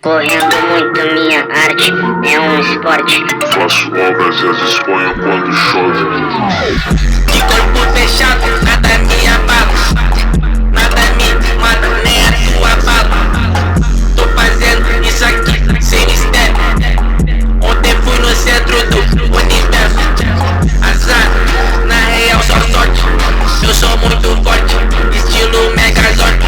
Correndo muito, minha arte é um esporte. Faço obras e as exponho quando chove. De corpo fechado, nada me abala. Nada me mata, nem a tua bala. Tô fazendo isso aqui sem mistério. Ontem fui no centro do universo. Azar, na real só sorte. Eu sou muito forte, estilo Megazord.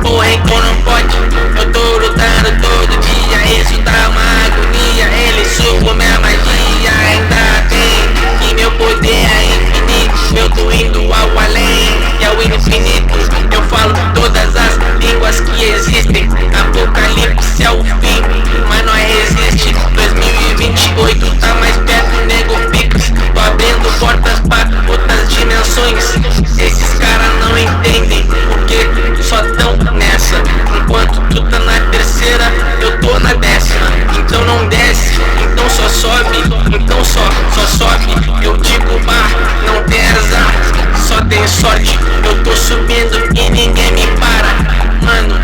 Porra, então não pode. Eu tô lutando todo dia, isso dá uma agonia. Ele sugou minha magia, ainda bem que meu poder é infinito. Eu tô indo ao além e ao infinito. Eu falo todas as línguas que existem. Apocalipse é o fim, mas nós resiste. 2028 tá mais perto, nego picos. Tô abrindo portas pra outras dimensões. Esses caras não entendem porque só tão nessa. Enquanto tu tá na terceira, eu tô na 10ª. Então não desce, então só sobe. Então só sobe. Eu digo não tem azar, só tem sorte. Eu tô subindo e ninguém me para. Mano,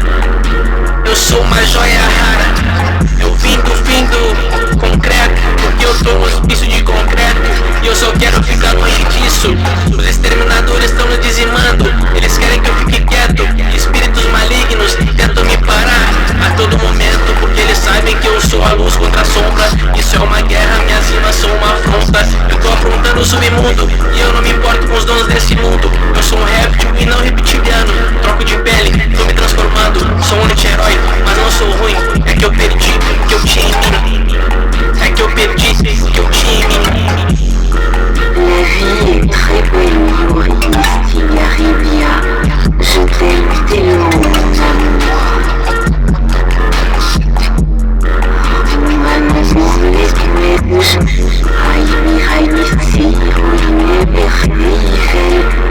eu sou uma joia rara. Eu vim do concreto, porque eu tô no hospício de concreto. E eu só quero ficar longe disso. Os exterminadores estão nos dizimando. Eles querem que eu fique quieto. Espíritos malignos tentam me parar a todo momento, porque eles sabem que eu sou a luz contra a sombra. Isso é uma guerra, minhas rimas são uma afronta. Eu tô afrontando o submundo e eu não me importo com os donos desse mundo. Eu sou um réptil e não reptiliano. Troco de pele, tô me transformando. Sou um anti-herói, mas não sou ruim. É que eu perdi o que eu tinha em mim. É que eu perdi o que eu tinha em mim. La vie est très belle, Maurice Tigarimia. Je t'aime tellement, mon amour. Manos móviles que me puxam. Ai, me sigo e me perdive.